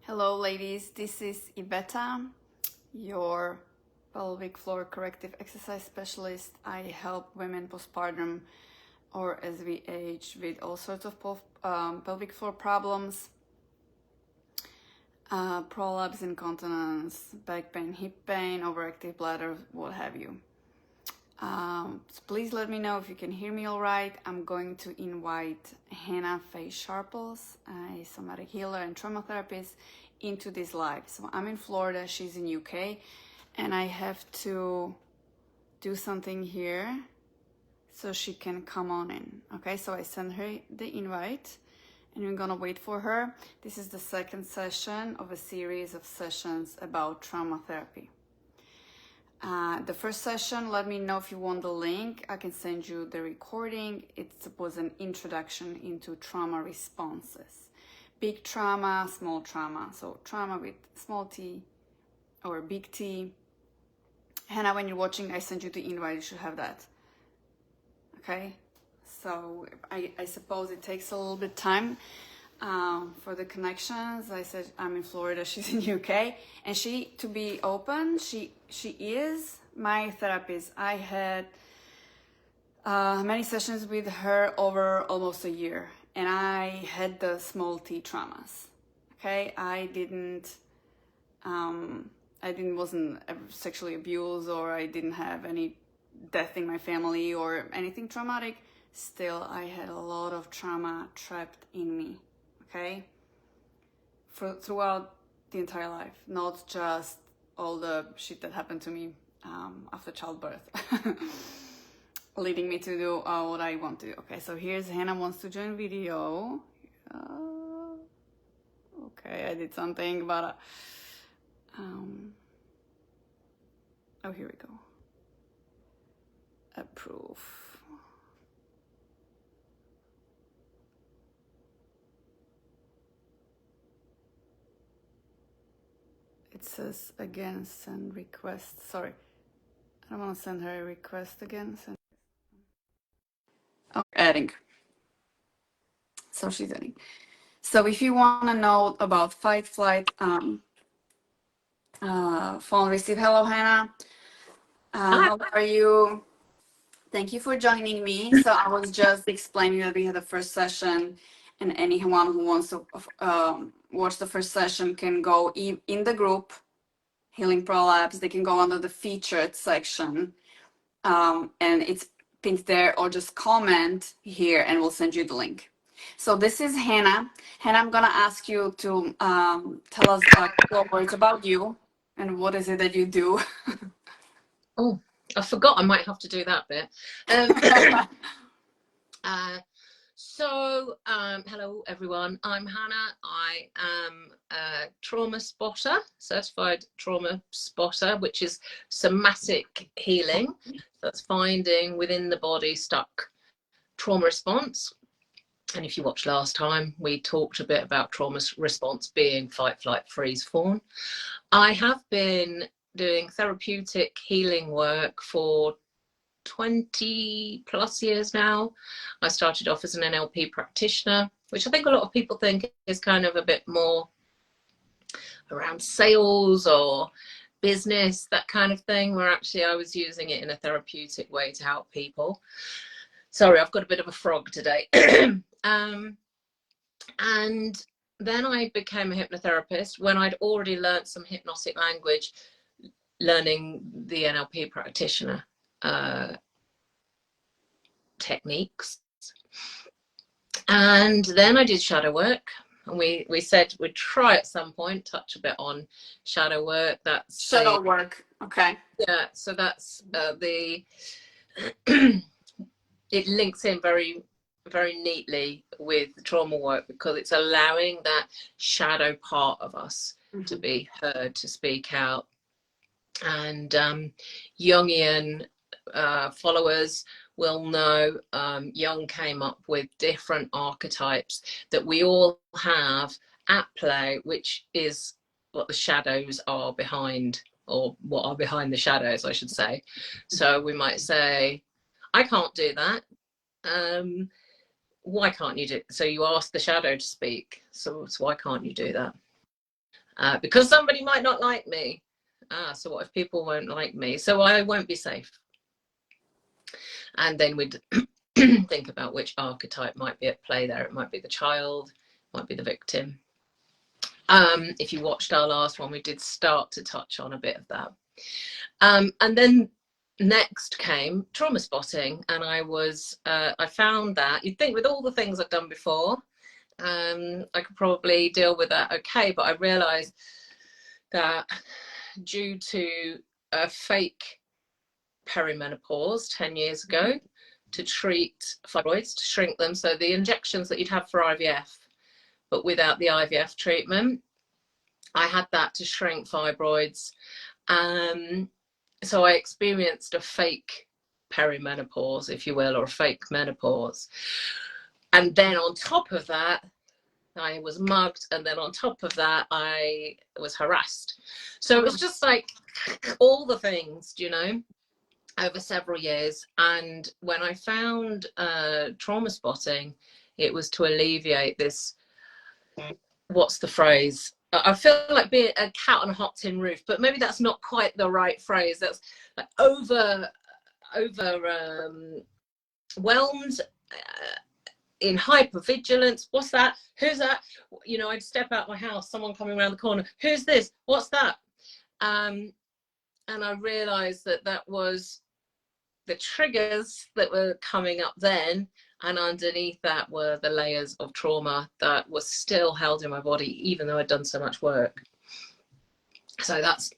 Hello ladies, this is Iveta, your pelvic floor corrective exercise specialist. I help women postpartum or as we age with all sorts of pelvic floor problems, prolapse, incontinence, back pain, hip pain, overactive bladder, what have you. So please let me know if you can hear me all right. I'm going to invite Hannah Sharples, a somatic healer and trauma therapist, into this live. So I'm in Florida, she's in UK, and I have to do something here so she can come on in. Okay, so I send her the invite and we're gonna wait for her. This is the second session of a series of sessions about trauma therapy. The first session, let me know if you want the link. I can send you the recording. It was an introduction into trauma responses. Big trauma, small trauma. So trauma with small t or big T. Hannah, when you're watching, I sent you the invite. You should have that. Okay? So I suppose it takes a little bit time for the connections. I said I'm in Florida, she's in UK, and she, to be open, she is my therapist. I had many sessions with her over almost a year, and I had the small t traumas. Okay, I wasn't sexually abused, or I didn't have any death in my family or anything traumatic. Still, I had a lot of trauma trapped in me. Okay, throughout the entire life, not just all the shit that happened to me after childbirth, leading me to do what I want to do. Okay, so here's Hannah wants to join video. Okay, I did something, but oh, here we go. Approve. It says again, send request. Sorry, I don't want to send her a request again. Oh, adding. So she's adding. So if you want to know about fight, flight, phone receive. Hello, Hannah. How are you? Thank you for joining me. So I was just explaining that we had the first session, and anyone who wants to watch the first session can go in the group, Healing Prolapse. They can go under the featured section, and it's pinned there, or just comment here and we'll send you the link. So this is Hannah. Hannah, I'm gonna ask you to tell us a couple words about you and what is it that you do. Oh, I forgot I might have to do that bit. Hello everyone, I'm Hannah. I am a trauma spotter, certified trauma spotter, which is somatic healing. That's finding within the body stuck trauma response. And if you watched last time, we talked a bit about trauma response being fight, flight, freeze, fawn. I have been doing therapeutic healing work for 20 plus years now. I started off as an NLP practitioner, which I think a lot of people think is kind of a bit more around sales or business, that kind of thing, where actually I was using it in a therapeutic way to help people. Sorry, I've got a bit of a frog today. And then I became a hypnotherapist when I'd already learned some hypnotic language, learning the NLP practitioner techniques. And then I did shadow work, and we said we'd try at some point touch a bit on shadow work. That's shadow work. Okay. Yeah, so that's it links in very neatly with the trauma work, because it's allowing that shadow part of us to be heard, to speak out. And Jungian followers will know Jung came up with different archetypes that we all have at play, which is what the shadows are behind, or what are behind the shadows, I should say. So we might say, I can't do that. Why can't you do it? So you ask the shadow to speak. So why can't you do that? because somebody might not like me. So what if people won't like me? So I won't be safe. And then we'd think about which archetype might be at play there. It might be the child, might be the victim. If you watched our last one, we did start to touch on a bit of that. And then next came trauma spotting, and I found that you'd think with all the things I've done before, I could probably deal with that okay, but I realized that due to a fake perimenopause 10 years ago, to treat fibroids, to shrink them, so the injections that you'd have for IVF, but without the IVF treatment, I had that to shrink fibroids. So I experienced a fake perimenopause, if you will, or a fake menopause. And then on top of that, I was mugged, and then on top of that, I was harassed. So it was just like all the things, you know, over several years. And when I found trauma spotting, it was to alleviate this, what's the phrase? I feel like being a cat on a hot tin roof, but maybe that's not quite the right phrase. That's like overwhelmed, in hypervigilance. What's that? Who's that? You know, I'd step out my house, someone coming around the corner. Who's this? What's that? And I realized that that was the triggers that were coming up then, and underneath that were the layers of trauma that was still held in my body, even though I'd done so much work. So that's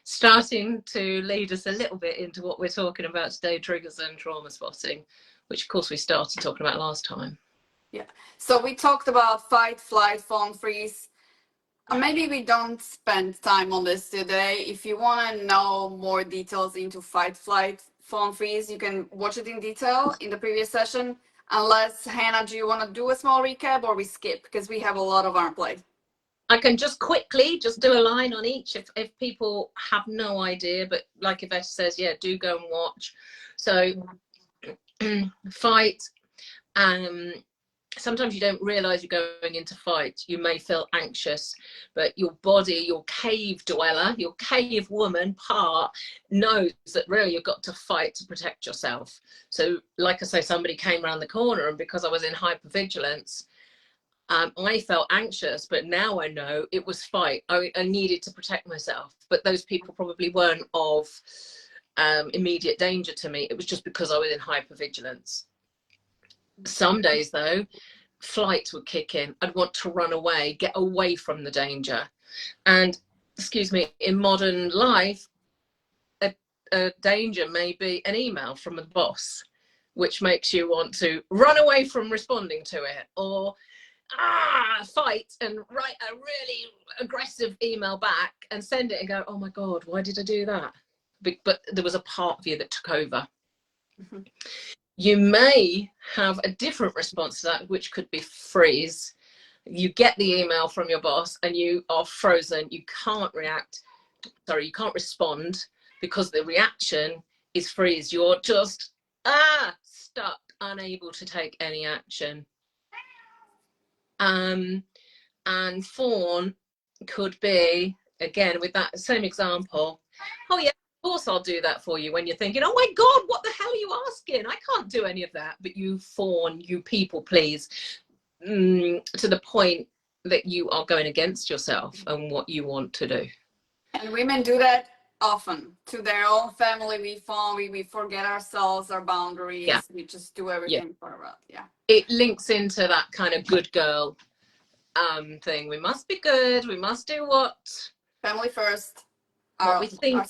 starting to lead us a little bit into what we're talking about today, triggers and trauma spotting, which of course we started talking about last time. Yeah. So we talked about fight, flight, fawn, freeze. Maybe we don't spend time on this today. If you want to know more details into fight, flight, fawn, freeze, you can watch it in detail in the previous session. Unless, Hannah, do you want to do a small recap, or we skip? Because we have a lot of our plate. I can just quickly just do a line on each if people have no idea, but like Iveta says, yeah, do go and watch. So fight, sometimes you don't realize you're going into fight. You may feel anxious, but your body, your cave dweller, your cave woman part knows that really you've got to fight to protect yourself. So like I say, somebody came around the corner, and because I was in hypervigilance, I felt anxious, but now I know it was fight. I needed to protect myself, but those people probably weren't of immediate danger to me. It was just because I was in hypervigilance. Some days though, flight would kick in. I'd want to run away, get away from the danger. And excuse me, in modern life, a danger may be an email from a boss, which makes you want to run away from responding to it, or fight and write a really aggressive email back and send it and go, oh my God, why did I do that? But there was a part of you that took over. Mm-hmm. You may have a different response to that, which could be freeze. You get the email from your boss and you are frozen. You can't you can't respond, because the reaction is freeze. You're just stuck, unable to take any action. And fawn could be, again, with that same example, oh yeah, of course I'll do that for you, when you're thinking, oh my God, what the hell are you asking? I can't do any of that. But you fawn, you people please, to the point that you are going against yourself and what you want to do. And women do that often to their own family. We fawn, we forget ourselves, our boundaries. Yeah. We just do everything for us. Yeah. It links into that kind of good girl thing. We must be good. We must do what? Family first. What we think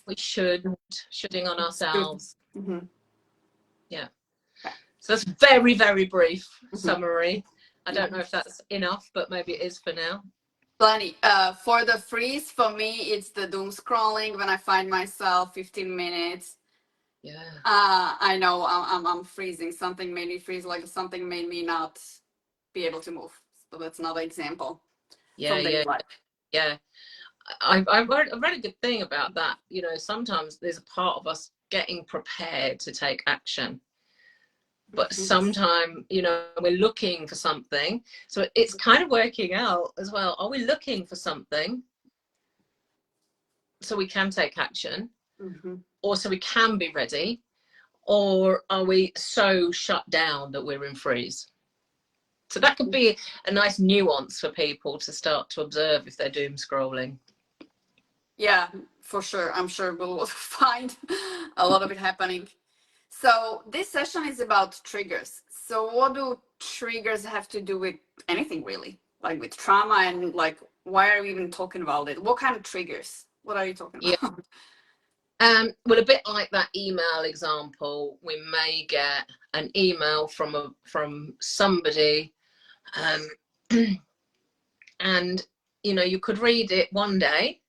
we shoulding on ourselves. Mm-hmm. Yeah. So that's very, very brief summary. I don't know if that's enough, but maybe it is for now. Plenty. For the freeze, for me, it's the doom scrolling when I find myself 15 minutes. Yeah. I know I'm freezing. Something made me freeze, like something made me not be able to move. So that's another example. Yeah. I've read a good thing about that. You know, sometimes there's a part of us getting prepared to take action, But sometimes, you know, we're looking for something. So it's kind of working out as well. Are we looking for something so we can take action, or so we can be ready, or are we so shut down that we're in freeze? So that could be a nice nuance for people to start to observe if they're doom scrolling. Yeah, for sure. I'm sure we'll find a lot of it happening. So this session is about triggers. So what do triggers have to do with anything really? Like with trauma, and like, why are we even talking about it? What kind of triggers? What are you talking about? Well, a bit like that email example, we may get an email from somebody, and you know, you could read it one day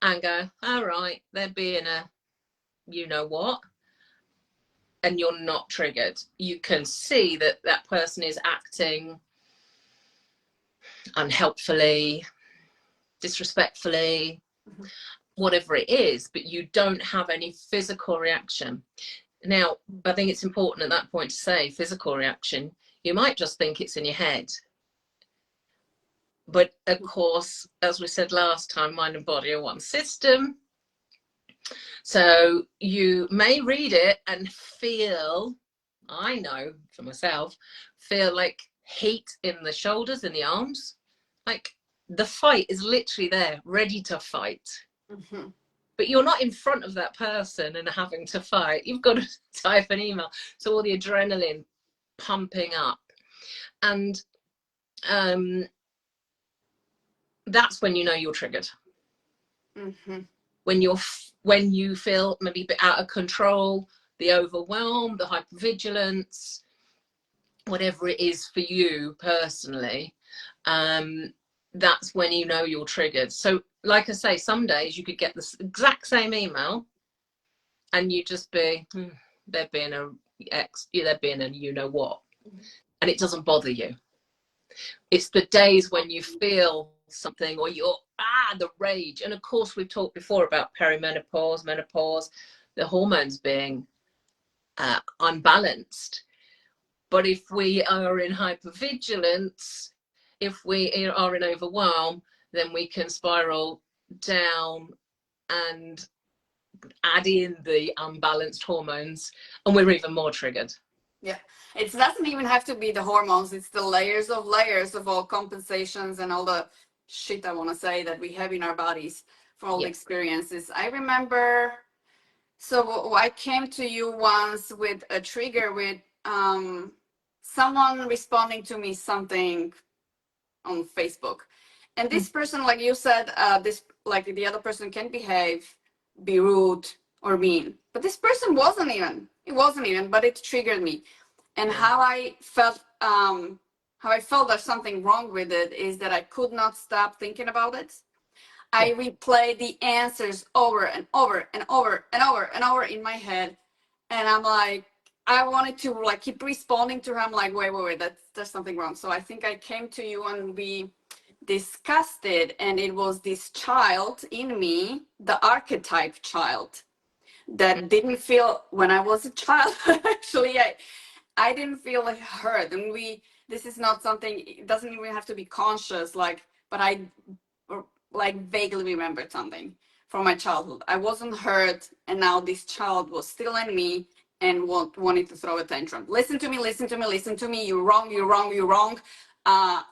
and go, all right, they're being a you know what, and you're not triggered. You can see that that person is acting unhelpfully, disrespectfully, whatever it is, but you don't have any physical reaction. Now, I think it's important at that point to say physical reaction. You might just think it's in your head. But of course, as we said last time, mind and body are one system. So you may read it and feel, I know for myself, feel like heat in the shoulders and the arms. Like the fight is literally there, ready to fight. But you're not in front of that person and having to fight. You've got to type an email. So all the adrenaline pumping up. And that's when you know you're triggered. When you feel maybe a bit out of control, the overwhelm, the hypervigilance, whatever it is for you personally, that's when you know you're triggered. So like I say, some days you could get the exact same email and you just be, they're being a you know what, and it doesn't bother you. It's the days when you feel something, or you're the rage. And of course, we've talked before about perimenopause, menopause, the hormones being unbalanced. But if we are in hypervigilance, if we are in overwhelm, then we can spiral down and add in the unbalanced hormones, and we're even more triggered. Yeah, it doesn't even have to be the hormones. It's the layers of all compensations and all the shit, I want to say, that we have in our bodies from all the experiences. I remember, so I came to you once with a trigger with someone responding to me something on Facebook. And this person, like you said, this, like the other person can behave, be rude or mean, but this person wasn't even, but it triggered me. And how I felt there's something wrong with it is that I could not stop thinking about it. I replayed the answers over and over and over and over and over in my head. And I'm like, I wanted to like keep responding to her. I'm like, wait, there's something wrong. So I think I came to you and we discussed it, and it was this child in me, the archetype child, that didn't feel when I was a child. Actually, I didn't feel like heard. And this is not something, it doesn't even have to be conscious, like, but I like vaguely remembered something from my childhood. I wasn't heard, and now this child was still in me and wanted to throw a tantrum. Listen to me, you're wrong.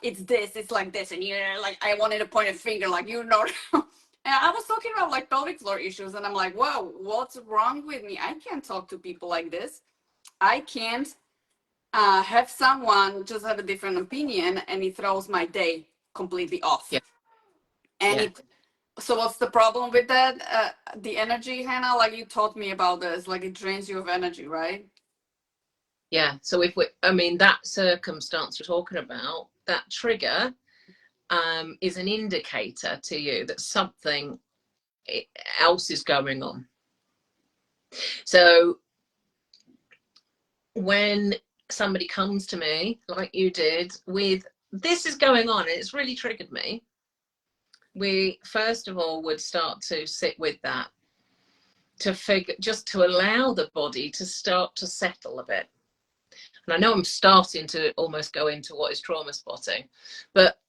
It's this, it's like this, and you're like, I wanted to point a finger, like, you know. And I was talking about like pelvic floor issues, and I'm like, whoa, what's wrong with me? I can't talk to people like this. I can't have someone just have a different opinion, and it throws my day completely off. And so what's the problem with that? The energy, Hannah, like you taught me about this, like it drains you of energy, right? Yeah. So that circumstance we're talking about, that trigger is an indicator to you that something else is going on. So when somebody comes to me, like you did, with this is going on and it's really triggered me, we first of all would start to sit with that, to allow the body to start to settle a bit. And I know I'm starting to almost go into what is trauma spotting, but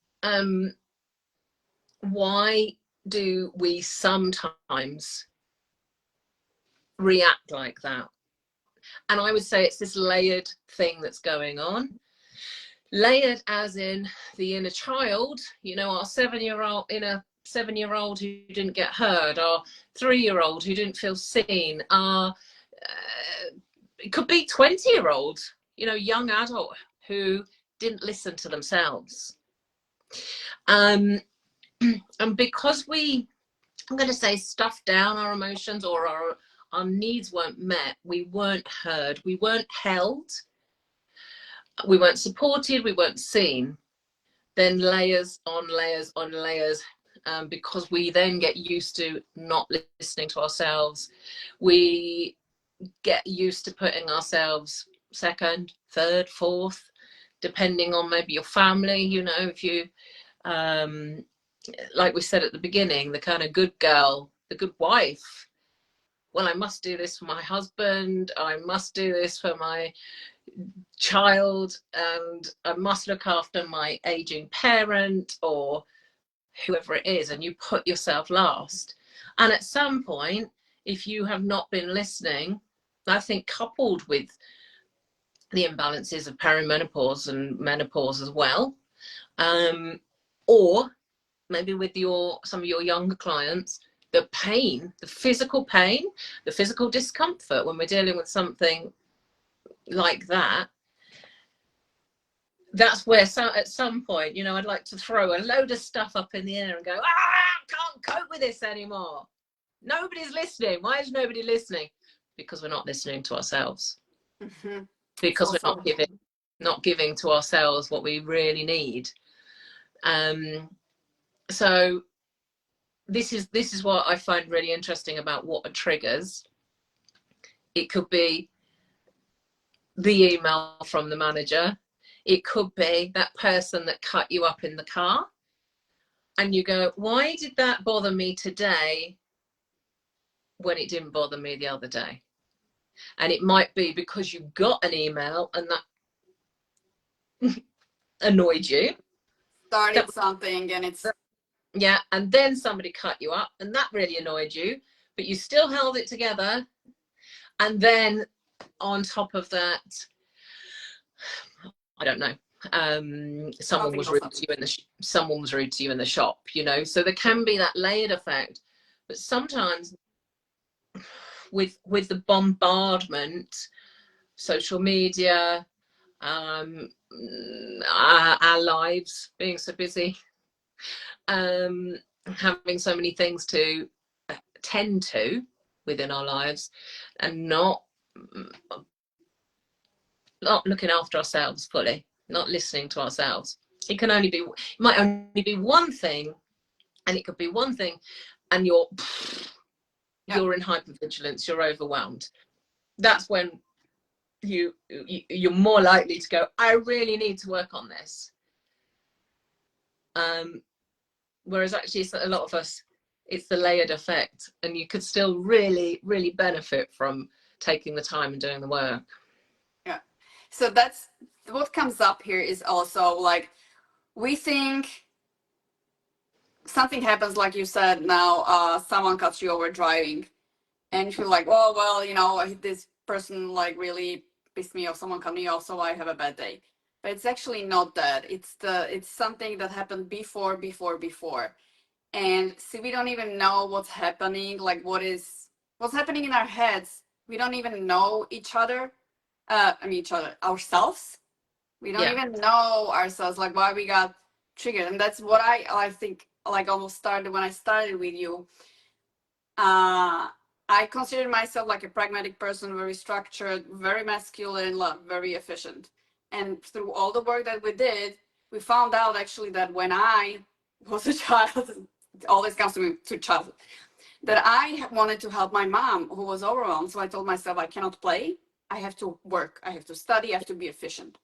why do we sometimes react like that? And I would say it's this layered thing that's going on. Layered as in the inner child, you know, our 7-year-old inner 7-year-old who didn't get heard, our 3-year-old who didn't feel seen, our it could be 20-year-old, you know, young adult who didn't listen to themselves. And because we, I'm going to say, stuffed down our emotions, or our needs weren't met, we weren't heard, we weren't held, we weren't supported, we weren't seen, then layers on layers on layers, because we then get used to not listening to ourselves. We get used to putting ourselves second, third, fourth, depending on maybe your family. You know, if you, like we said at the beginning, the kind of good girl, the good wife. Well, I must do this for my husband, I must do this for my child, and I must look after my aging parent or whoever it is, and you put yourself last. And at some point, if you have not been listening, I think coupled with the imbalances of perimenopause and menopause as well, or maybe with some of your younger clients, the pain, the physical pain, the physical discomfort when we're dealing with something like that, that's where at some point, you know, I'd like to throw a load of stuff up in the air and go, I can't cope with this anymore. Nobody's listening. Why is nobody listening? Because we're not listening to ourselves. Mm-hmm. Because we're not giving to ourselves what we really need. So this is what I find really interesting about what are triggers. It could be the email from the manager. It could be that person that cut you up in the car, and you go, why did that bother me today when it didn't bother me the other day? And it might be because you got an email and that annoyed you. Started something and it's... Yeah, and then somebody cut you up and that really annoyed you, but you still held it together. And then on top of that, I don't know, someone was rude to you in the shop, you know. So there can be that layered effect. But sometimes with the bombardment, social media, our lives being so busy, having so many things to tend to within our lives, and not looking after ourselves fully, not listening to ourselves. It might only be one thing, and it could be one thing, and you're in hypervigilance, you're overwhelmed. That's when you're more likely to go, I really need to work on this. Whereas actually a lot of us, it's the layered effect, and you could still really, really benefit from taking the time and doing the work. Yeah. So that's what comes up here, is also like, we think something happens, like you said, now someone cuts you over driving, and you feel like, oh, well, you know, this person like really pissed me off, someone cut me off, so I have a bad day. But it's actually not that. It's something that happened before. And see, we don't even know what's happening, like what's happening in our heads. We don't even know ourselves. We don't even know ourselves, like why we got triggered. And that's what I think, like, almost started when I started with you. I consider myself like a pragmatic person, very structured, very masculine, very efficient. And through all the work that we did, we found out actually that when I was a child, it always comes to me to childhood, that I wanted to help my mom who was overwhelmed. So I told myself, I cannot play. I have to work. I have to study. I have to be efficient.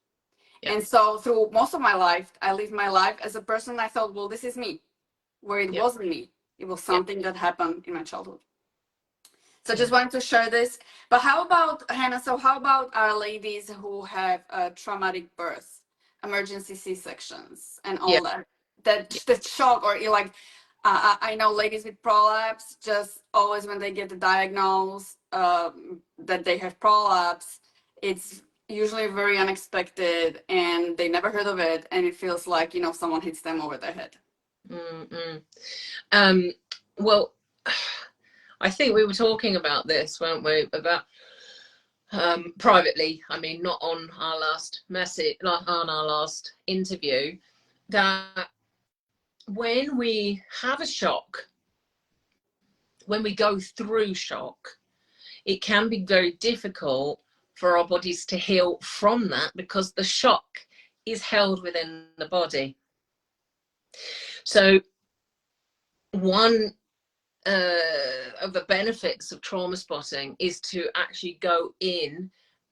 Yeah. And so through most of my life, I lived my life as a person I thought, well, this is me, where it wasn't me. It was something that happened in my childhood. So just wanted to share this. But how about, Hannah, so how about our ladies who have traumatic births, emergency C-sections and Yeah. all that? That shock, or you like, I know ladies with prolapse, just always when they get the diagnosis that they have prolapse, it's usually very unexpected and they never heard of it. And it feels like, you know, someone hits them over the head. Well, I think we were talking about this, weren't we? About privately, I mean, not on our last message, not on our last interview, that when we have a shock, when we go through shock, it can be very difficult for our bodies to heal from that, because the shock is held within the body. So one of the benefits of trauma spotting is to actually go in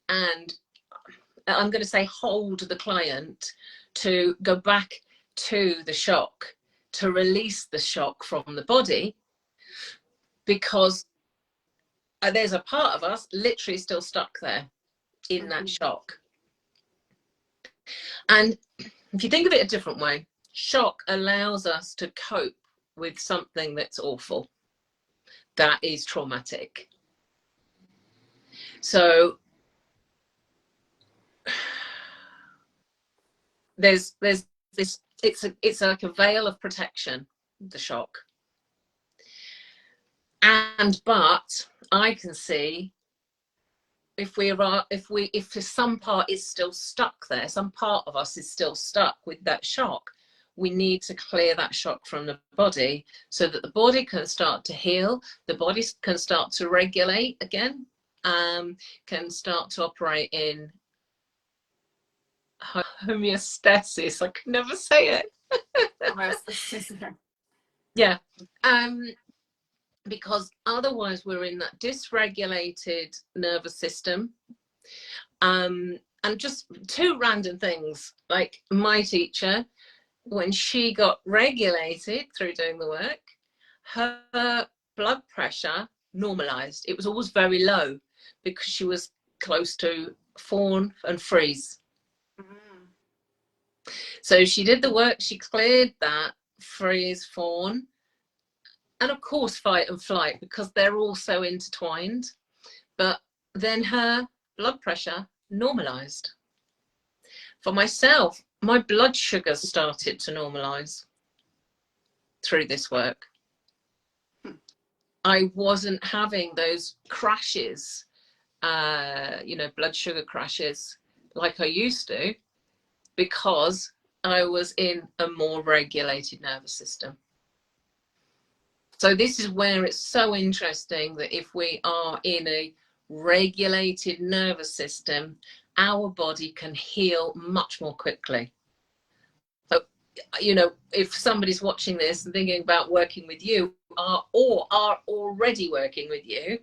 and, I'm going to say, hold the client to go back to the shock, to release the shock from the body, because there's a part of us literally still stuck there in that shock. And if you think of it a different way, shock allows us to cope with something that's awful, that is traumatic. So there's this, it's like a veil of protection, the shock. But I can see if some part is still stuck there, some part of us is still stuck with that shock, we need to clear that shock from the body so that the body can start to heal, the body can start to regulate again, can start to operate in homeostasis. I can never say it. Yeah. Because otherwise we're in that dysregulated nervous system. And just two random things, like my teacher, when she got regulated through doing the work, her blood pressure normalized. It was always very low because she was close to fawn and freeze. So she did the work, she cleared that freeze, fawn, and of course fight and flight, because they're all so intertwined. But then her blood pressure normalized. For myself, my blood sugars started to normalize through this work. I wasn't having those crashes, blood sugar crashes like I used to, because I was in a more regulated nervous system. So this is where it's so interesting that if we are in a regulated nervous system, our body can heal much more quickly. So, if somebody's watching this and thinking about working with you, or are already working with you,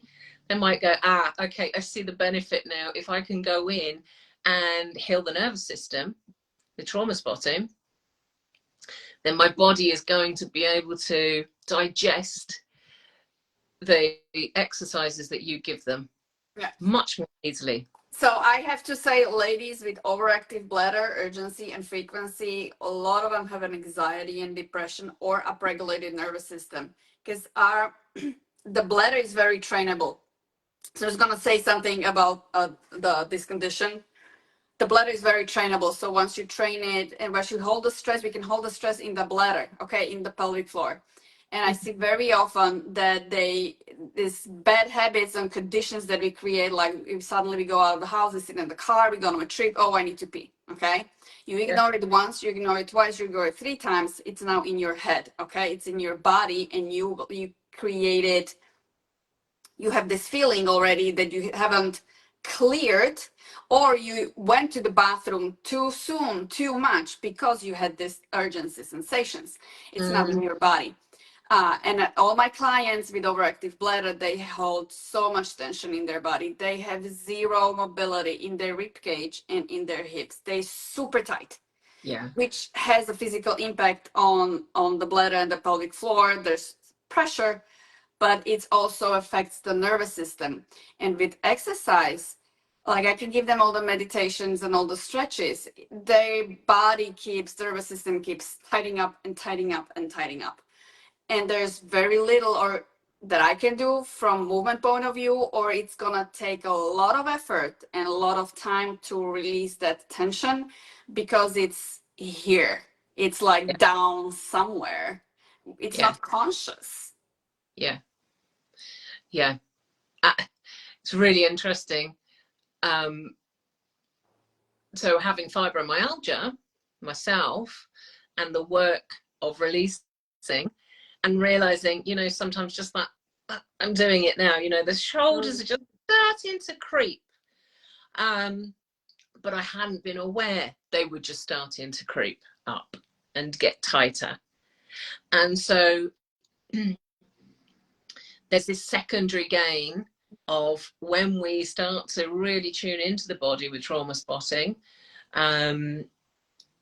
they might go, okay, I see the benefit now. If I can go in and heal the nervous system, the trauma spotting, then my body is going to be able to digest the exercises that you give them much more easily. So I have to say, ladies with overactive bladder, urgency and frequency, a lot of them have an anxiety and depression or upregulated nervous system, because the bladder is very trainable. So I was going to say something about this condition. The bladder is very trainable. So once you train it, and once you hold the stress, we can hold the stress in the bladder, okay, in the pelvic floor. And I see very often that these bad habits and conditions that we create, like if suddenly we go out of the house, we sit in the car, we go on a trip, I need to pee, okay? You ignore it once, you ignore it twice, you ignore it 3 times, it's now in your head, okay? It's in your body, and you created, you have this feeling already that you haven't cleared, or you went to the bathroom too soon, too much, because you had this urgency sensations. It's not in your body. And all my clients with overactive bladder, they hold so much tension in their body. They have zero mobility in their rib cage and in their hips. They're super tight. Yeah. Which has a physical impact on the bladder and the pelvic floor. There's pressure, but it also affects the nervous system. And with exercise, like I can give them all the meditations and all the stretches, their body keeps, the nervous system keeps tightening up and tightening up and tightening up. And there's very little or that I can do from movement point of view, or it's gonna take a lot of effort and a lot of time to release that tension because it's here. It's like Yeah. down somewhere. It's Yeah. not conscious. Yeah. Yeah. Uh, it's really interesting. So having fibromyalgia myself and the work of releasing and realizing, you know, sometimes just that I'm doing it now, you know, the shoulders are just starting to creep. But I hadn't been aware they were just starting to creep up and get tighter. And so there's this secondary gain of when we start to really tune into the body with trauma spotting,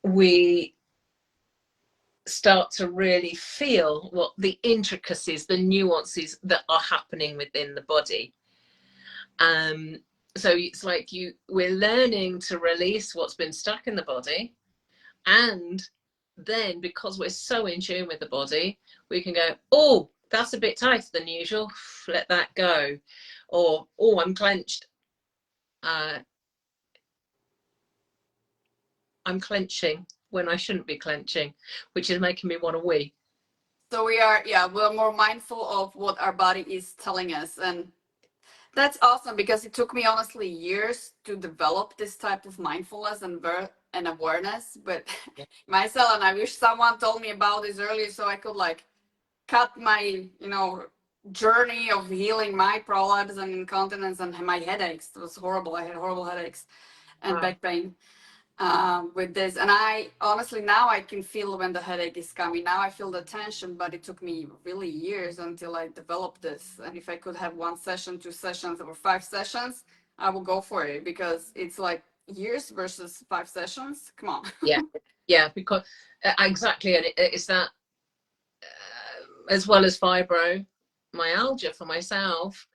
we start to really feel what the intricacies, the nuances that are happening within the body. So it's like we're learning to release what's been stuck in the body, and then because we're so in tune with the body, we can go, oh, that's a bit tighter than usual, let that go. Or, oh, I'm clenched. I'm clenching when I shouldn't be clenching, which is making me want to wee. So we're more mindful of what our body is telling us. And that's awesome because it took me honestly years to develop this type of mindfulness and awareness. But Yeah. myself, and I wish someone told me about this earlier so I could like cut my, journey of healing my prolapse and incontinence and my headaches. It was horrible. I had horrible headaches and Wow. back pain with this. And I honestly, now I can feel when the headache is coming. Now I feel the tension, but it took me really years until I developed this. And if I could have 1 session, 2 sessions, or 5 sessions, I will go for it because it's like years versus 5 sessions. Come on. Yeah. Yeah. Because exactly. And it's that as well as fibromyalgia for myself,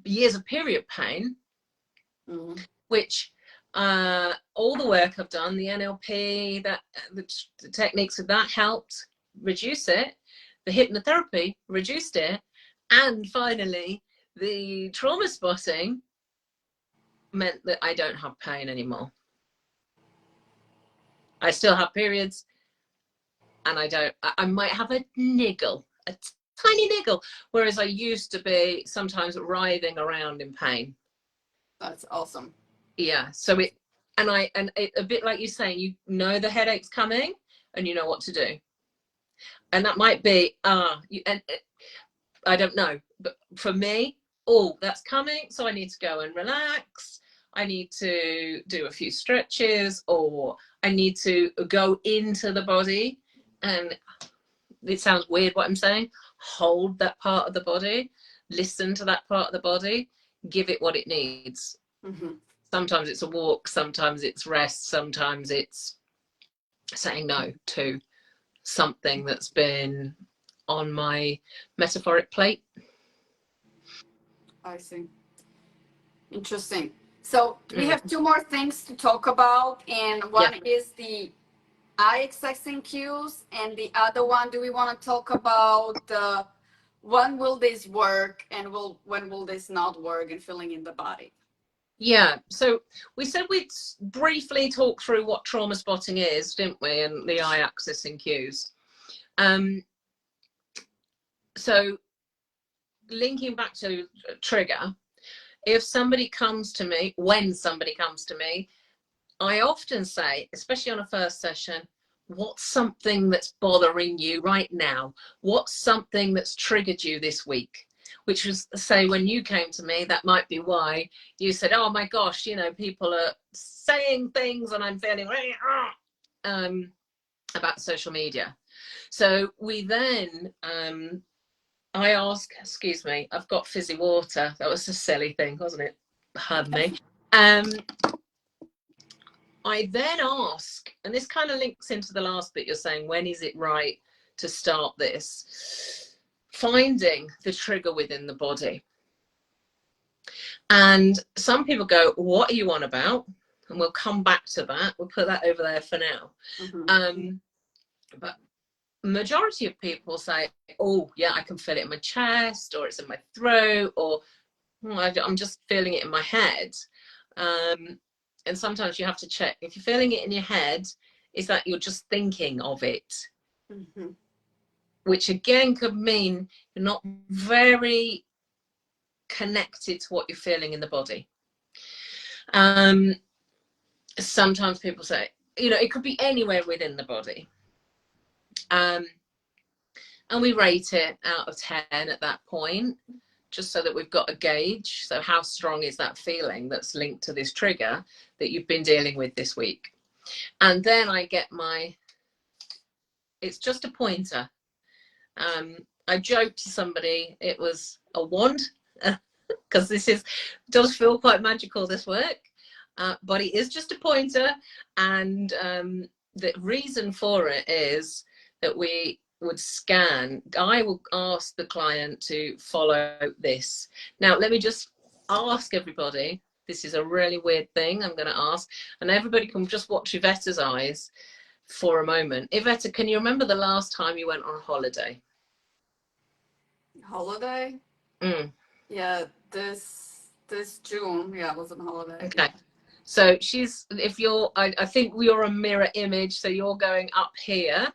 years of period pain, which all the work I've done, the NLP, the techniques of that helped reduce it. The hypnotherapy reduced it. And finally, the trauma spotting meant that I don't have pain anymore. I still have periods and I might have a niggle, a tiny niggle, whereas I used to be sometimes writhing around in pain. That's awesome. Yeah. So a bit like you saying, you know the headache's coming and you know what to do. And that might be, and I don't know, but for me, oh, that's coming. So I need to go and relax. I need to do a few stretches, or I need to go into the body. And it sounds weird what I'm saying. Hold that part of the body, listen to that part of the body, give it what it needs. Mm-hmm. Sometimes it's a walk, sometimes it's rest, sometimes it's saying no to something that's been on my metaphoric plate. I see. Interesting. So we have 2 more things to talk about, and one is the eye accessing cues, and the other one, do we want to talk about when will this work and when will this not work and feeling in the body? Yeah, so we said we'd briefly talk through what trauma spotting is, didn't we, and the eye accessing cues. So linking back to trigger, if somebody comes to me, when somebody comes to me, I often say, especially on a first session, what's something that's bothering you right now? What's something that's triggered you this week? Which was, say, when you came to me, that might be why you said, oh my gosh, you know, people are saying things and I'm feeling about social media. So we then, I ask, excuse me, I've got fizzy water. That was a silly thing, wasn't it? Pardon me. I then ask, and this kind of links into the last bit you're saying, when is it right to start this? finding the trigger within the body. And some people go, what are you on about? And we'll come back to that. We'll put that over there for now. But majority of people say, oh yeah, I can feel it in my chest, or it's in my throat, or I'm just feeling it in my head. And sometimes you have to check, if you're feeling it in your head, is that you're just thinking of it? Which again could mean you're not very connected to what you're feeling in the body. Sometimes people say, you know, it could be anywhere within the body. And we rate it out of 10 at that point, just so that we've got a gauge. So how strong is that feeling that's linked to this trigger that you've been dealing with this week? And then I get it's just a pointer. I joked to somebody it was a wand, because does feel quite magical, this work, but it is just a pointer. And the reason for it is that we would scan. I will ask the client to follow this. Now, let me just ask everybody, this is a really weird thing I'm going to ask, and everybody can just watch Iveta's eyes for a moment. Iveta, can you remember the last time you went on holiday? Holiday? Yeah, this June. Yeah, I was on holiday. Okay. Yeah. So I think you're a mirror image. So you're going up here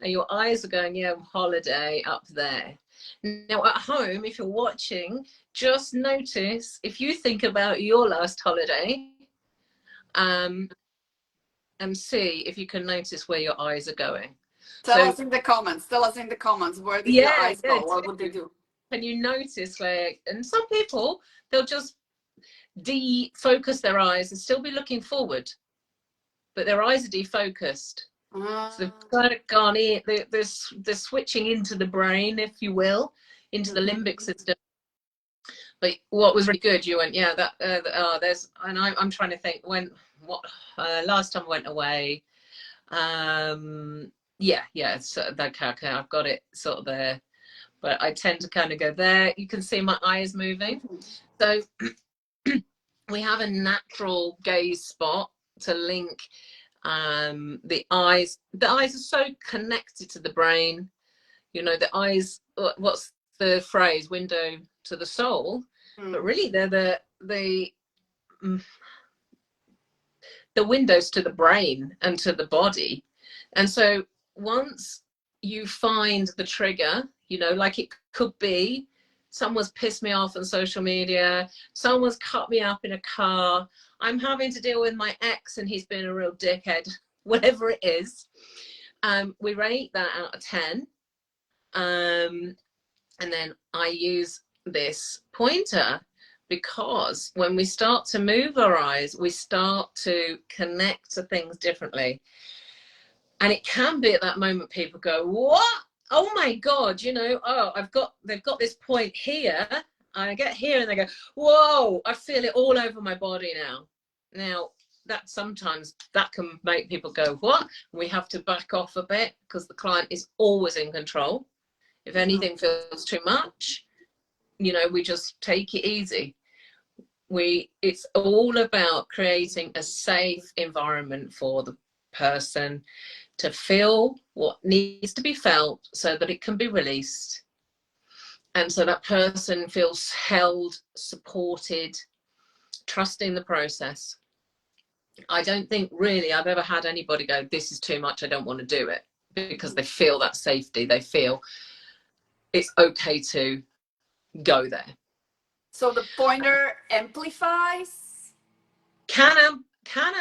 and your eyes are going, yeah, holiday up there. Now at home, if you're watching, just notice if you think about your last holiday, and see if you can notice where your eyes are going. Tell us in the comments. Where did your eyes go? What would they do? Can you notice where? And some people, they'll just defocus their eyes and still be looking forward, but their eyes are defocused. So they've kind of gone in. They're switching into the brain, if you will, into the limbic system. But what was really good, you went, yeah, there's, and I'm trying to think last time I went away. Yeah. So okay, I've got it sort of there, but I tend to kind of go there. You can see my eyes moving. So we have a natural gaze spot to link the eyes. The eyes are so connected to the brain. You know, the eyes, what's the phrase? Window to the soul. But really they're the windows to the brain and to the body. And so once you find the trigger, you know, like it could be someone's pissed me off on social media, someone's cut me up in a car, I'm having to deal with my ex and he's been a real dickhead, whatever it is. We rate that out of 10. And then I use this pointer because when we start to move our eyes, we start to connect to things differently. And it can be at that moment people go, what? Oh my God, you know, they've got this point here. And I get here and they go, whoa, I feel it all over my body now. Now, sometimes that can make people go, what? We have to back off a bit because the client is always in control. If anything feels too much, you know, we just take it easy. It's all about creating a safe environment for the person to feel what needs to be felt so that it can be released. And so that person feels held, supported, trusting the process. I don't think really I've ever had anybody go, this is too much, I don't want to do it, because they feel that safety. They feel it's okay to go there. So the pointer amplifies? Can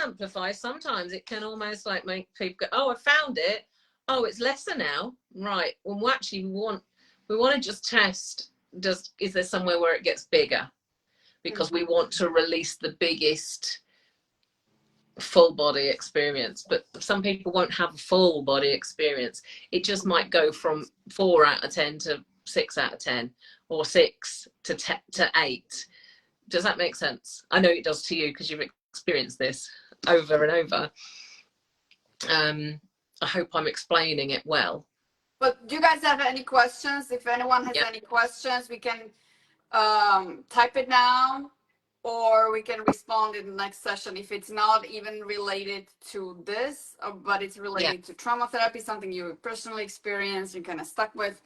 amplify. Sometimes it can almost like make people go, oh, I found it. Oh, it's lesser now. Right. Well, actually, we want to just test, is there somewhere where it gets bigger? Because we want to release the biggest full body experience. But some people won't have a full body experience. It just might go from 4 out of 10 to 6 out of 10, or 6 to 8. Does that make sense? I know it does to you because you've experienced this over and over. I hope I'm explaining it well. But do you guys have any questions? If anyone has Yeah, any questions, we can type it now, or we can respond in the next session if it's not even related to this, but it's yeah. related to trauma therapy, something you personally experienced, you're kind of stuck with.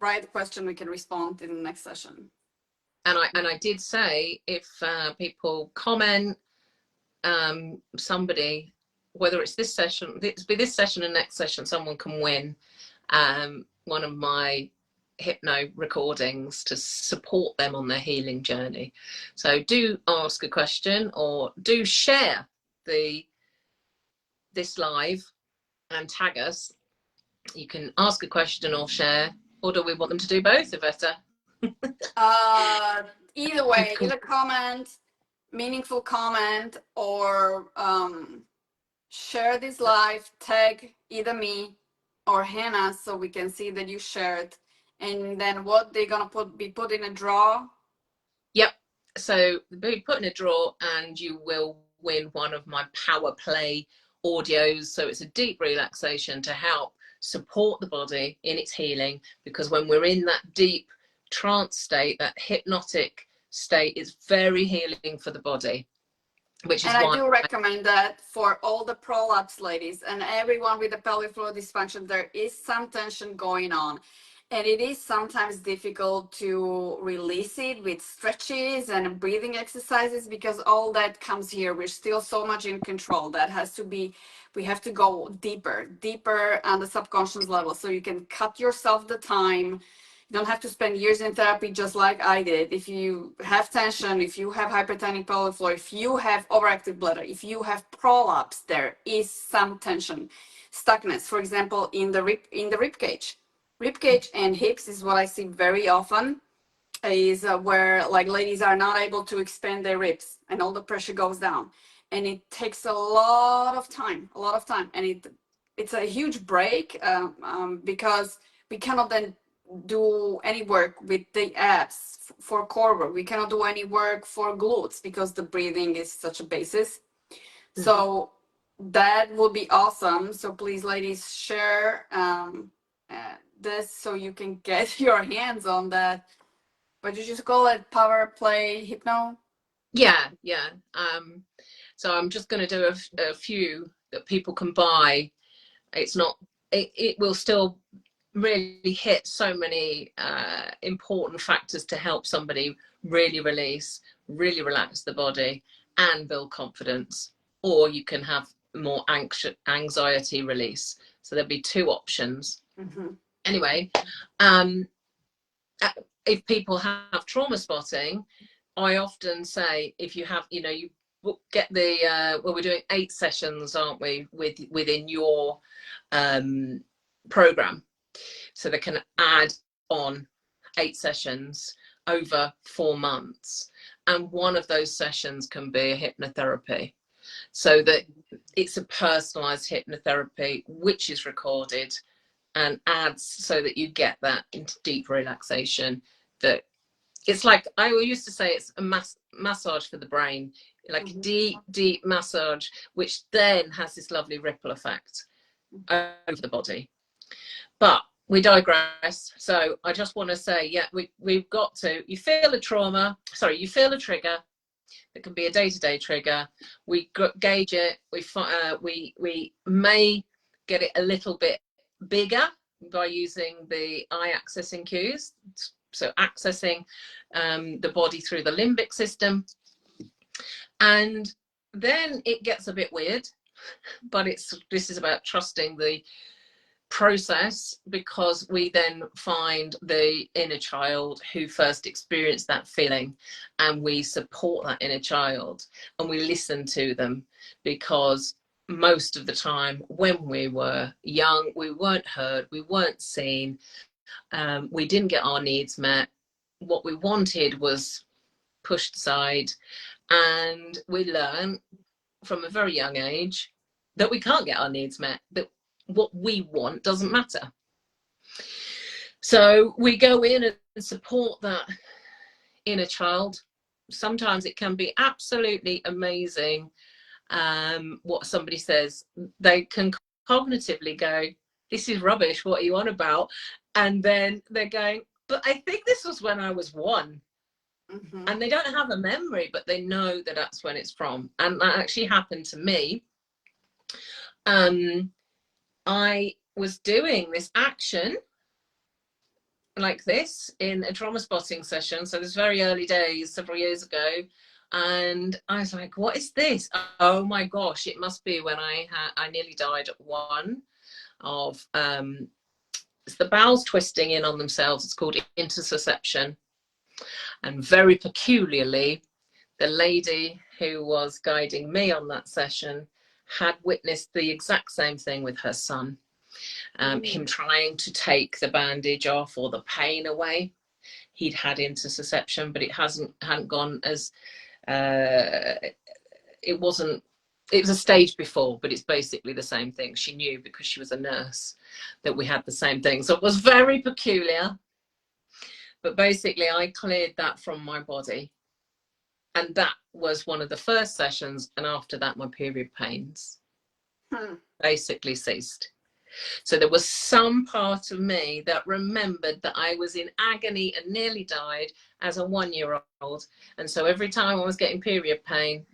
Write the question, we can respond in the next session. And I did say if people comment, somebody, whether it's this session, this session and next session, someone can win one of my hypno recordings to support them on their healing journey. So do ask a question, or do share this live and tag us. You can ask a question or share, or do we want them to do both, Iveta? Either way, either comment, meaningful comment, or share this live, tag either me or Hannah so we can see that you shared. And then what they're gonna be put in a draw. Yep. So be put in a draw, and you will win one of my power play audios. So it's a deep relaxation to help support the body in its healing, because when we're in that deep trance state, that hypnotic state, is very healing for the body, which is And I why do recommend that for all the prolapse ladies and everyone with the pelvic floor dysfunction. There is some tension going on, and it is sometimes difficult to release it with stretches and breathing exercises, because all that comes here. We're still so much in control. That has to be, we have to go deeper on the subconscious level, so you can cut yourself the time. You don't have to spend years in therapy just like I did. If you have tension, if you have hypertonic pelvic floor, if you have overactive bladder, if you have prolapse, there is some tension, stuckness. For example, in the rib cage. Rib cage and hips is what I see very often, is where like ladies are not able to expand their ribs and all the pressure goes down, and it takes a lot of time, and it's a huge break, because we cannot then do any work with the abs for core work. We cannot do any work for glutes because the breathing is such a basis. So that would be awesome. So please, ladies, share this so you can get your hands on that. But you just call it power play hypno? yeah. So I'm just going to do a few that people can buy. It's not, it will still really hit so many important factors to help somebody really release, really relax the body and build confidence. Or you can have more anxiety release. So there'll be two options. Anyway, if people have trauma spotting, I often say, if you have, you get the well, we're doing 8 sessions, aren't we, within your program, so they can add on 8 sessions over 4 months, and one of those sessions can be a hypnotherapy, so that it's a personalized hypnotherapy which is recorded and adds, so that you get that into deep relaxation. That it's like, I used to say, it's a massage for the brain, like deep massage, which then has this lovely ripple effect over the body. But we digress. So I just want to say, yeah, we've got to, you feel a trigger that can be a day-to-day trigger. We gauge it. We may get it a little bit bigger by using the eye accessing cues. So accessing the body through the limbic system. And then it gets a bit weird, but this is about trusting the process, because we then find the inner child who first experienced that feeling, and we support that inner child and we listen to them, because most of the time when we were young, we weren't heard, we weren't seen, we didn't get our needs met. What we wanted was pushed aside, and we learn from a very young age that we can't get our needs met, that what we want doesn't matter. So we go in and support that inner child. Sometimes it can be absolutely amazing what somebody says. They can cognitively go, this is rubbish, what are you on about? And then they're going, but I think this was when I was 1. And they don't have a memory, but they know that that's when it's from. And that actually happened to me. I was doing this action like this in a trauma spotting session. So this very early days, several years ago. And I was like, what is this? Oh my gosh, it must be when I nearly died at 1 of, it's the bowels twisting in on themselves. It's called intussusception. And very peculiarly, the lady who was guiding me on that session had witnessed the exact same thing with her son. Him trying to take the bandage off or the pain away. He'd had intussusception, but it hadn't gone as, it was a stage before, but it's basically the same thing. She knew because she was a nurse that we had the same thing. So it was very peculiar. But basically, I cleared that from my body. And that was one of the first sessions. And after that, my period pains basically ceased. So there was some part of me that remembered that I was in agony and nearly died as a 1-year-old. And so every time I was getting period pain,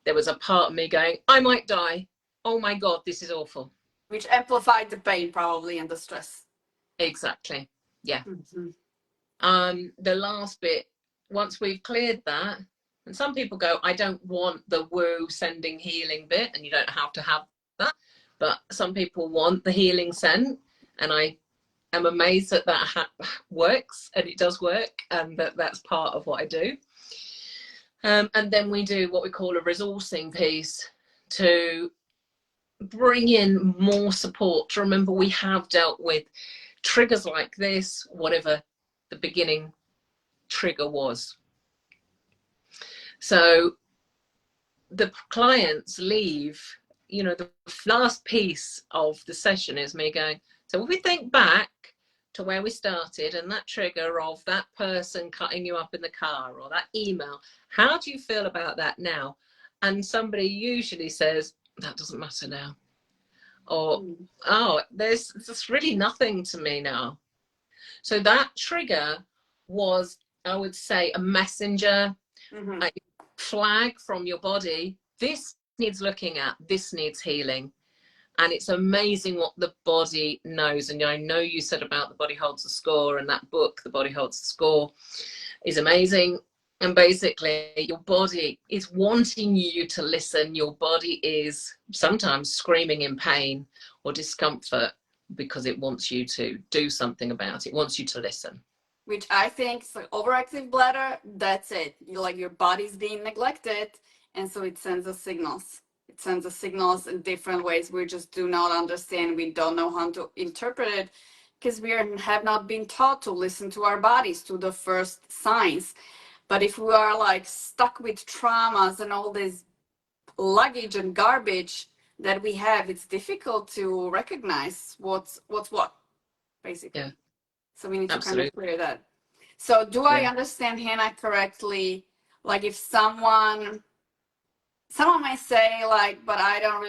there was a part of me going, I might die. Oh my God, this is awful. Which amplified the pain probably and the stress. Exactly. Yeah. The last bit, once we've cleared that, and some people go, I don't want the woo sending healing bit, and you don't have to have that. But some people want the healing scent, and I am amazed that works, and it does work, and that's part of what I do. And then we do what we call a resourcing piece to bring in more support. To remember, we have dealt with triggers like this, whatever the beginning trigger was. So the clients leave, you know, the last piece of the session is me going, so if we think back to where we started and that trigger of that person cutting you up in the car or that email, how do you feel about that now? And somebody usually says, that doesn't matter now. Or, oh, there's really nothing to me now. So that trigger was, I would say, a messenger, a flag from your body. This needs looking at, this needs healing. And it's amazing what the body knows. And I know you said about the body holds the score, and that book, The Body Holds the Score, is amazing. And basically your body is wanting you to listen. Your body is sometimes screaming in pain or discomfort because it wants you to do something about it. It wants you to listen. Which I think is like overactive bladder. That's it. Like your body's being neglected, and so it sends us signals. It sends us signals in different ways. We just do not understand. We don't know how to interpret it because we have not been taught to listen to our bodies, to the first signs. But if we are like stuck with traumas and all this luggage and garbage that we have, it's difficult to recognize what's what, basically. Yeah. So we need to kind of clear that. So do I understand, Hannah, correctly? Like if someone might say like, but I don't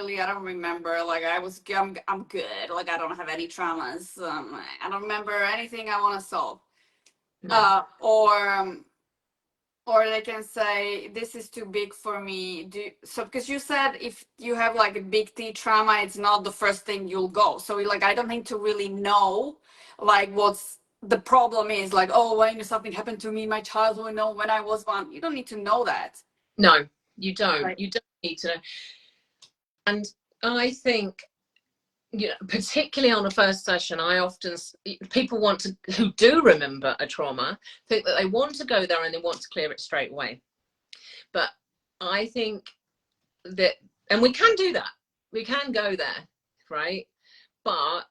remember, like I'm good, like I don't have any traumas, I don't remember anything I want to solve. No. Or they can say, this is too big for me. So because you said if you have like a big T trauma, it's not the first thing you'll go. So like, I don't need to really know like what's the problem is, like, oh, when something happened to me in my childhood, no, when I was 1. You don't need to know that. No, you don't. Right. You don't need to know. And I think, you know, particularly on a first session, I often, people who do remember a trauma, think that they want to go there and they want to clear it straight away. But I think that, and we can do that. We can go there, right? But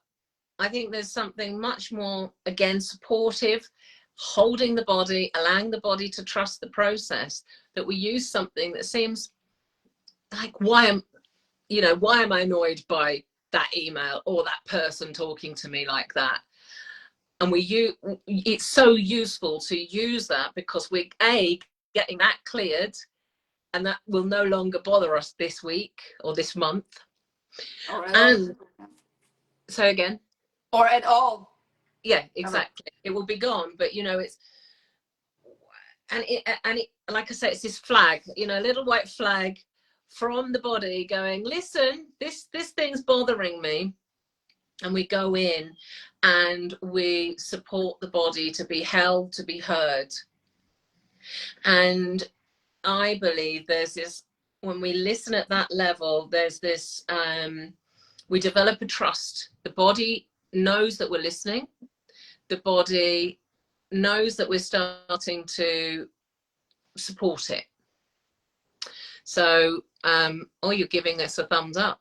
I think there's something much more, again, supportive, holding the body, allowing the body to trust the process, that we use something that seems like, why am I annoyed by that email or that person talking to me like that? And it's so useful to use that because we're getting that cleared, and that will no longer bother us this week or this month. Oh, really? And so again, Or at all. Yeah, exactly. It will be gone, but you know, it's, and it, like I say, it's this flag, you know, a little white flag from the body going, listen, this thing's bothering me. And we go in and we support the body to be held, to be heard. And I believe there's this, when we listen at that level, there's this, we develop a trust. The body knows that we're listening. The body knows that we're starting to support it. So, oh, you're giving us a thumbs up.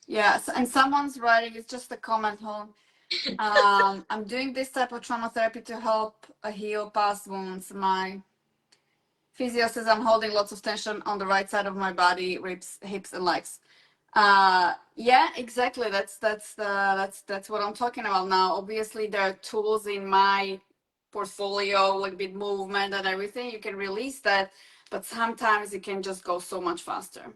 Yes, and someone's writing, it's just a comment, hold. I'm doing this type of trauma therapy to help heal past wounds. My physio says I'm holding lots of tension on the right side of my body, ribs, hips, and legs. Yeah, exactly. That's what I'm talking about now. Obviously, there are tools in my portfolio, like with movement and everything. You can release that, but sometimes it can just go so much faster.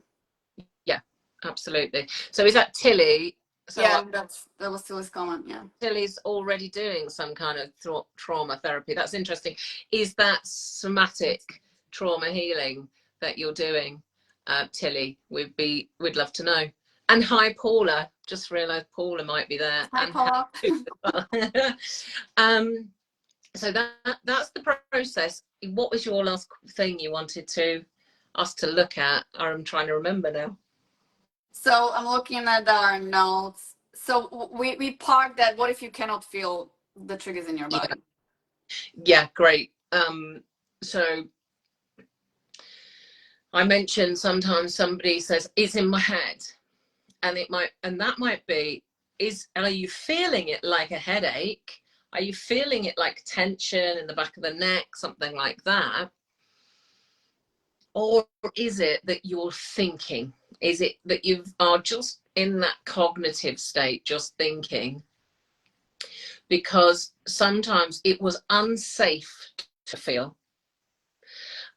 Yeah, absolutely. So is that Tilly? So yeah, that was Tilly's comment. Yeah, Tilly's already doing some kind of trauma therapy. That's interesting. Is that somatic trauma healing that you're doing, Tilly? We'd love to know. And hi, Paula. Just realised Paula might be there. hi, And Paula. So that's the process. What was your last thing you wanted us to look at? I'm trying to remember now. So I'm looking at our notes. So we parked that. What if you cannot feel the triggers in your body? Yeah, great. So I mentioned sometimes somebody says it's in my head, and that might be, are you feeling it like a headache? Are you feeling it like tension in the back of the neck, something like that? Or is it that you're thinking? Is it that you are just in that cognitive state, just thinking? Because sometimes it was unsafe to feel.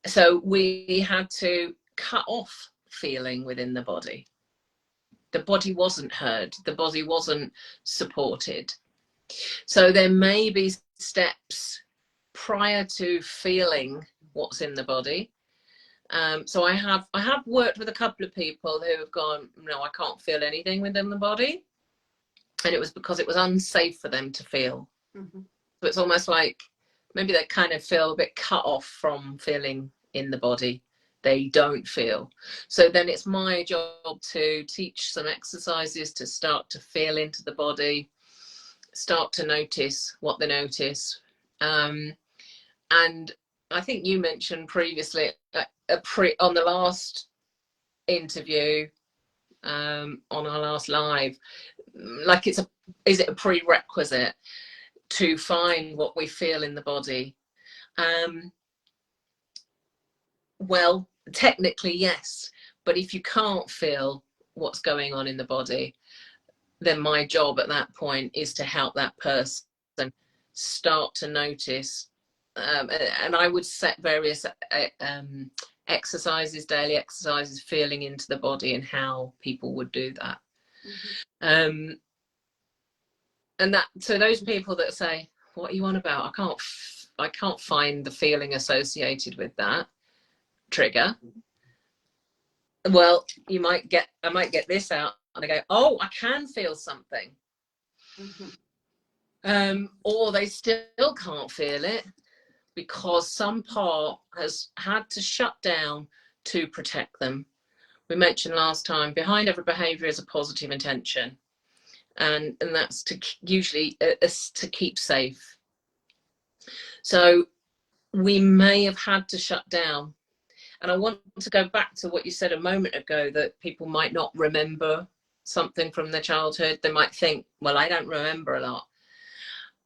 So we had to cut off feeling within the body. The body wasn't heard. The body wasn't supported. So there may be steps prior to feeling what's in the body. So I have worked with a couple of people who have gone, no, I can't feel anything within the body. And it was because it was unsafe for them to feel. Mm-hmm. So it's almost like maybe they kind of feel a bit cut off from feeling in the body. They don't feel. So then it's my job to teach some exercises to start to feel into the body, start to notice what they notice. And I think you mentioned previously on the last interview, on our last live, like is it a prerequisite to find what we feel in the body? Well, technically yes, but if you can't feel what's going on in the body, then my job at that point is to help that person start to notice, and I would set various exercises, daily exercises, feeling into the body and how people would do that. Mm-hmm. And that, so those people that say, what are you on about? I can't find the feeling associated with that trigger. Well, I might get this out and I go, oh, I can feel something. Mm-hmm. Or they still can't feel it because some part has had to shut down to protect them. We mentioned last time, behind every behavior is a positive intention. And that's to usually to keep safe. So we may have had to shut down. And I want to go back to what you said a moment ago, that people might not remember something from their childhood. They might think, well, I don't remember a lot.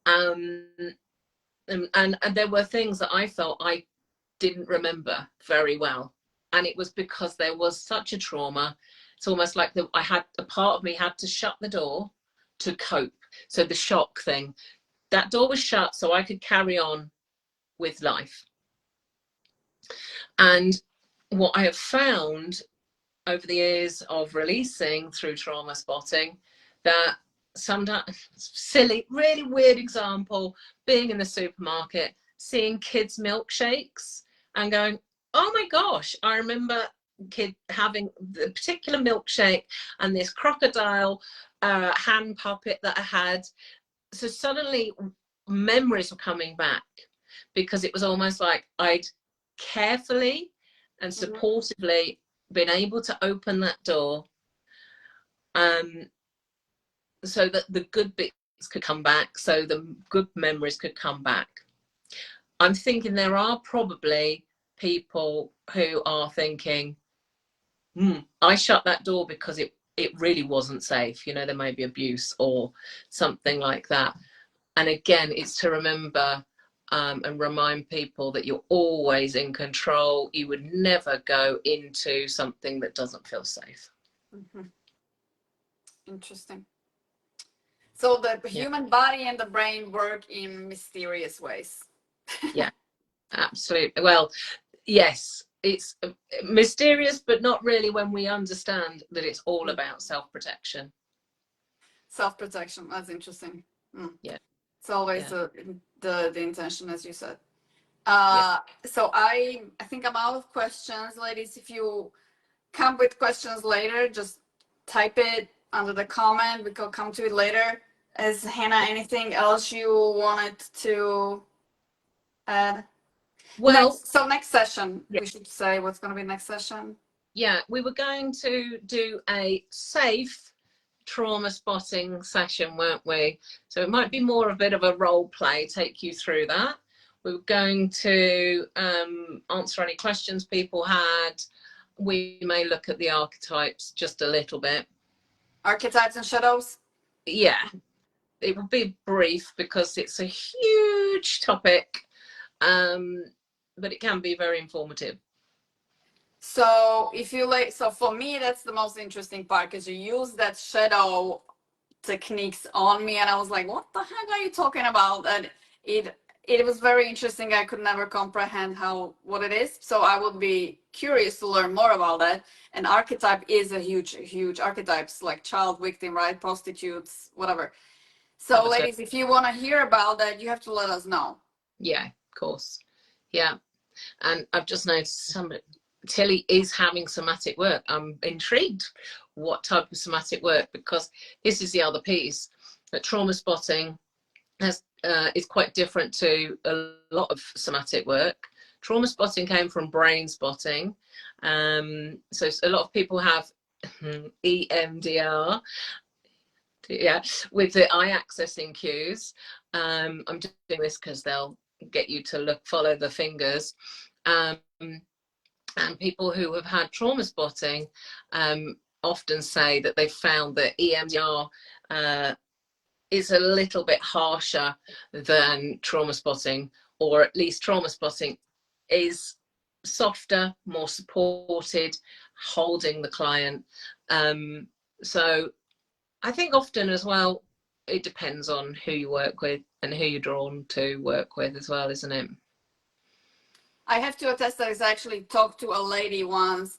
And there were things that I felt I didn't remember very well. And it was because there was such a trauma. It's almost like a part of me had to shut the door to cope. So the shock thing, that door was shut so I could carry on with life. And what I have found over the years of releasing through trauma spotting, that sometimes silly, really weird example, being in the supermarket, seeing kids' milkshakes and going, oh my gosh, I remember kid having the particular milkshake and this crocodile hand puppet that I had. So suddenly memories were coming back, because it was almost like I'd carefully and supportively been able to open that door, so that the good bits could come back, so the good memories could come back. I'm thinking there are probably people who are thinking, I shut that door because it really wasn't safe. You know, there may be abuse or something like that. And again, it's to remember and remind people that you're always in control. You would never go into something that doesn't feel safe. Interesting. So the human body and the brain work in mysterious ways. Yeah, absolutely. Well, yes, it's mysterious, but not really when we understand that it's all about self-protection. Self-protection, that's interesting. Yeah. It's always the intention, as you said. Yeah. So I think I'm out of questions, ladies. If you come with questions later, just type it under the comment. We can come to it later. Is Hannah, anything else you wanted to add? Well, next session, we should say what's going to be next session. Yeah, we were going to do a safe trauma spotting session, weren't we? So it might be more a bit of a role play, take you through that. We were going to answer any questions people had. We may look at the archetypes just a little bit. Archetypes and shadows? Yeah, it will be brief because it's a huge topic, but it can be very informative. So if you so for me, that's the most interesting part, because you use that shadow techniques on me, and I was like, what the heck are you talking about? And it was very interesting. I could never comprehend what it is. So I would be curious to learn more about that. And archetype is a huge archetypes, like child, victim, right? Prostitutes, whatever. So ladies, if you want to hear about that, you have to let us know. Yeah, of course. Yeah. And I've just noticed Tilly is having somatic work. I'm intrigued what type of somatic work, because this is the other piece, that trauma spotting is quite different to a lot of somatic work. Trauma spotting came from brain spotting. So a lot of people have EMDR, with the eye accessing cues. I'm doing this because they'll get you to follow the fingers. And people who have had trauma spotting often say that they've found that EMDR is a little bit harsher than trauma spotting, or at least trauma spotting is softer, more supported, holding the client. So I think often as well, it depends on who you work with and who you're drawn to work with as well, isn't it? I have to attest that I actually talked to a lady once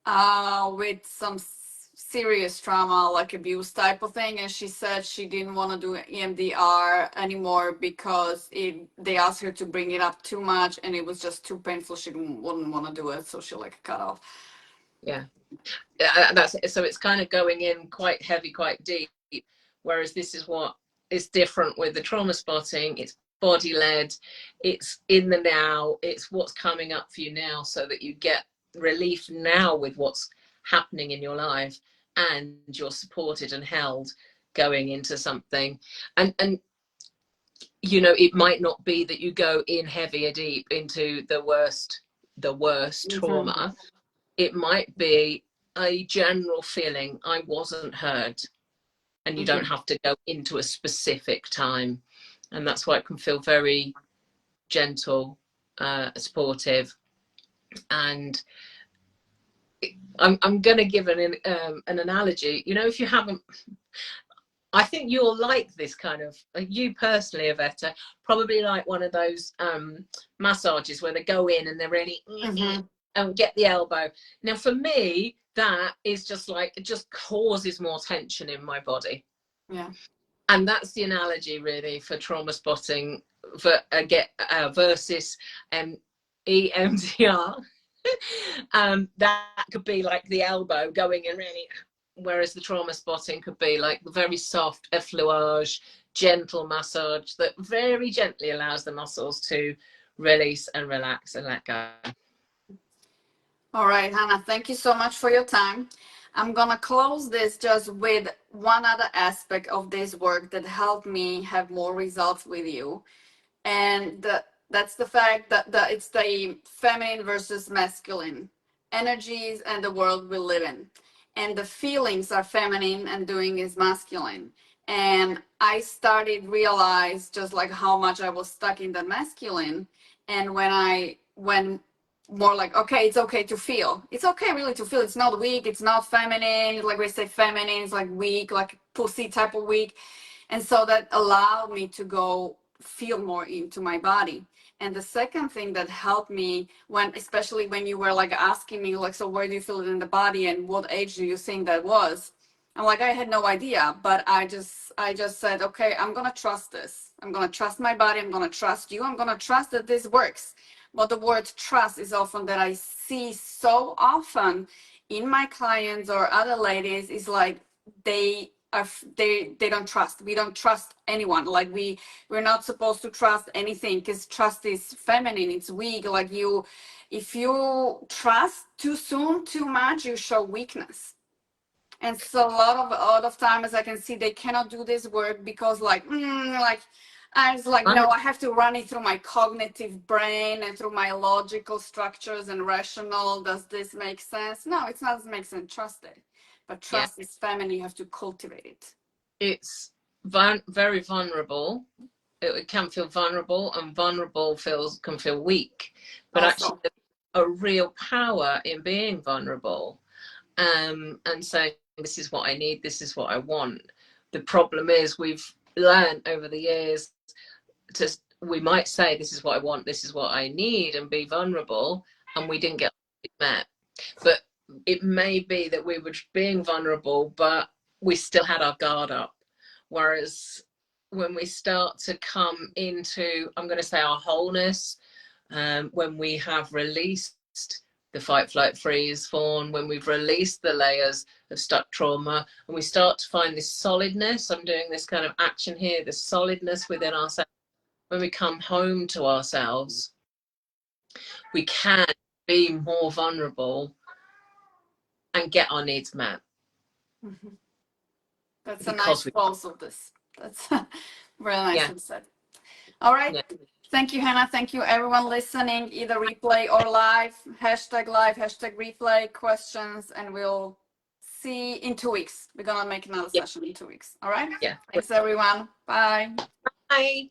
with some serious trauma, like abuse type of thing, and she said she didn't want to do EMDR anymore because they asked her to bring it up too much, and it was just too painful. She wouldn't want to do it, so she cut off. Yeah, that's it. So it's kind of going in quite heavy, quite deep, whereas this is what is different with the trauma spotting. It's body led, it's in the now, it's what's coming up for you now, so that you get relief now with what's happening in your life, and you're supported and held going into something. And you know, it might not be that you go in heavy or deep into the worst trauma. It might be a general feeling, I wasn't heard, and you don't have to go into a specific time. And that's why it can feel very gentle, supportive. And I'm going to give an analogy. You know, if you haven't, I think you'll like this kind of, you personally, Iveta, probably like one of those massages where they go in and they're really and get the elbow. Now, for me, that is just like, it just causes more tension in my body. Yeah. And that's the analogy really for trauma spotting for versus EMDR. That could be like the elbow going in really, whereas the trauma spotting could be like the very soft effleurage, gentle massage that very gently allows the muscles to release and relax and let go. All right, Hannah, thank you so much for your time. I'm gonna close this just with one other aspect of this work that helped me have more results with you. And that's the fact that it's the feminine versus masculine energies and the world we live in. And the feelings are feminine and doing is masculine. And I started realize just like how much I was stuck in the masculine. And when more like, okay, it's okay to feel. It's okay really to feel. It's not weak. It's not feminine. Like we say feminine is like weak, like pussy type of weak. And so that allowed me to go feel more into my body. And the second thing that helped me when, especially when you were like asking me like, so where do you feel it in the body and what age do you think that was? I'm like, I had no idea, but I just said, okay, I'm going to trust this. I'm going to trust my body. I'm going to trust you. I'm going to trust that this works. But the word trust is often that I see so often in my clients or other ladies is like they don't trust. We don't trust anyone. Like we're not supposed to trust anything because trust is feminine. It's weak. Like if you trust too soon, too much, you show weakness. And so a lot of times I can see they cannot do this work because like I was like, no, I have to run it through my cognitive brain and through my logical structures and rational. Does this make sense? No, it doesn't make sense. Trust it. But trust is feminine. You have to cultivate it. It's very vulnerable. It can feel vulnerable, and vulnerable can feel weak. But Also, actually, there's a real power in being vulnerable, and saying, "This is what I need. This is what I want." The problem is we've learned over the years we might say, "This is what I want. This is what I need," and be vulnerable, and we didn't get met. But it may be that we were being vulnerable, but we still had our guard up. Whereas when we start to come into, I'm going to say, our wholeness, when we have released the fight, flight, freeze, fawn, when we've released the layers of stuck trauma, and we start to find this solidness, I'm doing this kind of action here, the solidness within ourselves. When we come home to ourselves, we can be more vulnerable and get our needs met. Mm-hmm. That's a nice close of this. That's really nicely said. All right. Yeah. Thank you, Hannah. Thank you, everyone listening, either replay or live. #live, #replay, questions, and we'll see in 2 weeks. We're going to make another session in 2 weeks. All right? Yeah. Thanks, everyone. Bye. Bye.